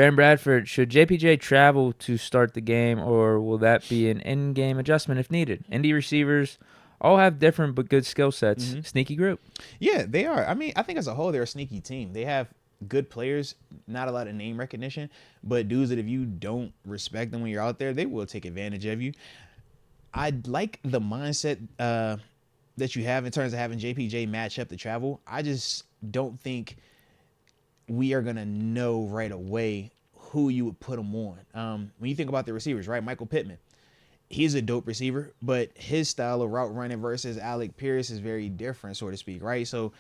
Baron Bradford, should JPJ travel to start the game, or will that be an in-game adjustment if needed? Indy receivers all have different but good skill sets. Sneaky group. Yeah, they are. I mean, I think as a whole, they're a sneaky team. They have good players, not a lot of name recognition, but dudes that if you don't respect them when you're out there, they will take advantage of you. I like the mindset that you have in terms of having JPJ match up to travel. I just don't think we are going to know right away who you would put them on. When you think about the receivers, right? Michael Pittman. He's a dope receiver, but his style of route running versus Alec Pierce is very different, so to speak, right? So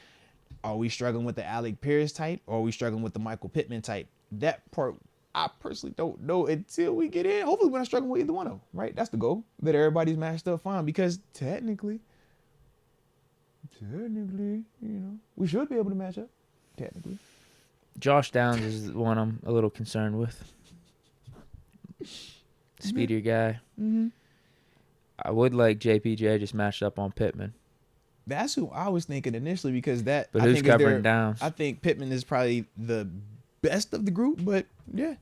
are we struggling with the Alec Pierce type, or are we struggling with the Michael Pittman type? That part, I personally don't know until we get in. Hopefully we're not struggling with either one of them, right? That's the goal, that everybody's matched up fine, because technically, we should be able to match up, technically. Josh Downs is the one I'm a little concerned with. Speedier guy. Mm-hmm. I would like JPJ just matched up on Pittman. That's who I was thinking initially, because that. But I who's think covering Downs? I think Pittman is probably the best of the group, but yeah.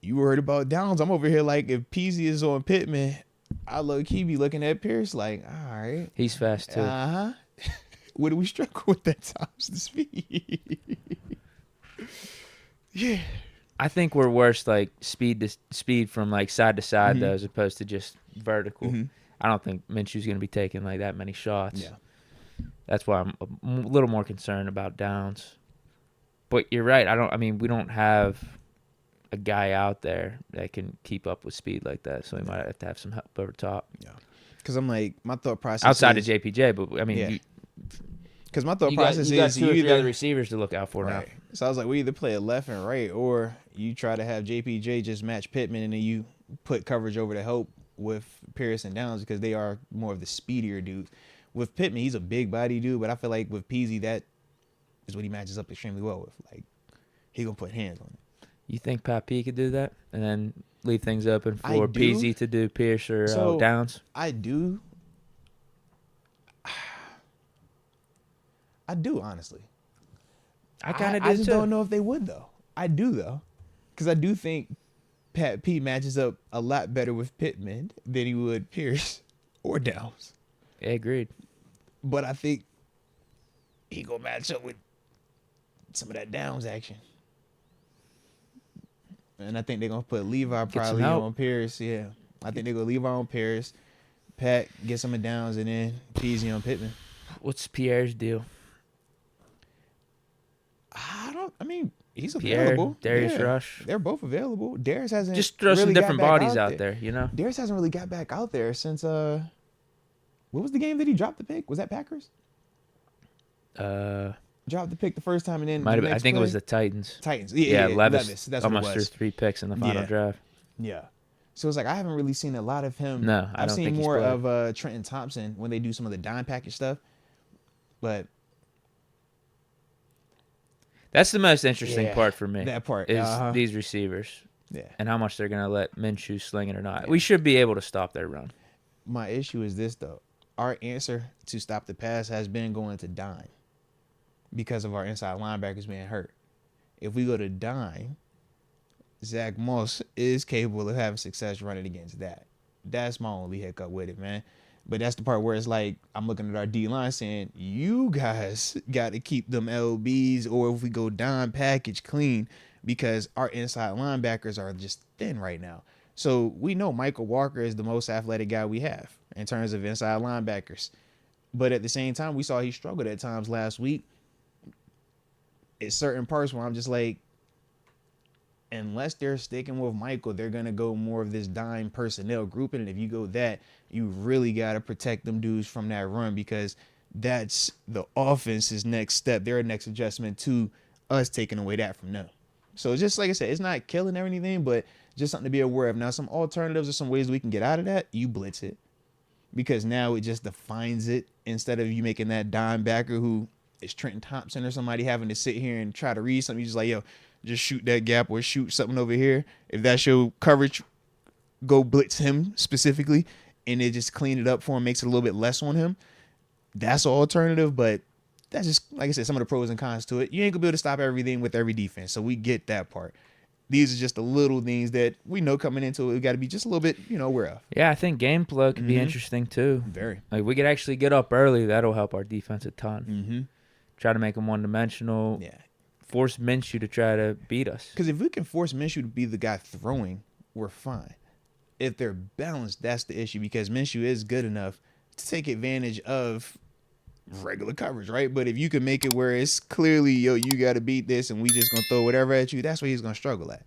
You worried about Downs? I'm over here like, if Peasy is on Pittman, I low-key be looking at Pierce like, all right. He's fast too. Where do we struggle with that times the speed? Yeah. I think we're worse like speed from like side to side though, as opposed to just vertical. I don't think Minshew's going to be taking like that many shots. Yeah. That's why I'm a little more concerned about Downs. But you're right. We don't have a guy out there that can keep up with speed like that. So we might have to have some help over top. Yeah. Because I'm like, my thought process outside is, of JPJ, but I mean, yeah. Because my thought process you got is two or three other receivers to look out for right. now. So I was like, we either play a left and right, or you try to have JPJ just match Pittman, and then you put coverage over to help with Pierce and Downs, because they are more of the speedier dudes. With Pittman, he's a big body dude, but I feel like with Peasy, that is what he matches up extremely well with. Like, he gonna put hands on it. You think Pat P could do that, and then leave things open for Peasy to do Pierce or Downs? I do. I do, honestly. I kind of do I just too. don't know if they would, though. I do, though. Because I do think Pat P matches up a lot better with Pittman than he would Pierce or Downs. Yeah, agreed. But I think he going to match up with some of that Downs action. And I think they're going to put Levi probably on Pierce. Yeah. I think they're going to Levi on Pierce. Pat get some of Downs, and then Peasy on Pittman. What's Pierre's deal? He's Pierre, available. Darius Rush. They're both available. Darius hasn't just throw some different bodies out there, you know? Darius hasn't really got back out there since what was the game that he dropped the pick? Was that Packers? Dropped the pick the first time, and then I think it was the Titans. Yeah, Levis. That's almost what it was. threw 3 picks in the final drive. Yeah. So it's like I haven't really seen a lot of him. No, I I've don't seen think more he's of Trenton Thompson when they do some of the dime package stuff. But that's the most interesting part for me. That part is these receivers. Yeah. And how much they're going to let Minshew sling it or not. Yeah. We should be able to stop their run. My issue is this, though. Our answer to stop the pass has been going to dime because of our inside linebackers being hurt. If we go to dime, Zach Moss is capable of having success running against that. That's my only hiccup with it, man. But that's the part where it's like I'm looking at our D-line saying, you guys got to keep them LBs, or if we go dime package clean, because our inside linebackers are just thin right now. So we know Michael Walker is the most athletic guy we have in terms of inside linebackers. But at the same time, we saw he struggled at times last week. It's certain parts where I'm just like, unless they're sticking with Michael, they're going to go more of this dime personnel grouping. And if you go that, you really got to protect them dudes from that run, because that's the offense's next step, their next adjustment to us taking away that from them. So just like I said, it's not killing or anything, but just something to be aware of. Now, some alternatives or some ways we can get out of that, you blitz it, because now it just defines it, instead of you making that dime backer who is Trenton Thompson or somebody having to sit here and try to read something. You just like, yo, just shoot that gap or shoot something over here. If that's your coverage, go blitz him specifically, and it just clean it up for him, makes it a little bit less on him. That's an alternative, but that's just, like I said, some of the pros and cons to it. You ain't gonna be able to stop everything with every defense, so we get that part. These are just the little things that we know coming into it. We got to be just a little bit, aware of. Yeah, I think game flow could be interesting too. Very. Like we could actually get up early. That'll help our defense a ton. Mm-hmm. Try to make them one-dimensional. Yeah. Force Minshew to try to beat us. Because if we can force Minshew to be the guy throwing, we're fine. If they're balanced, that's the issue, because Minshew is good enough to take advantage of regular coverage, right? But if you can make it where it's clearly, you got to beat this and we just going to throw whatever at you, that's where he's going to struggle at.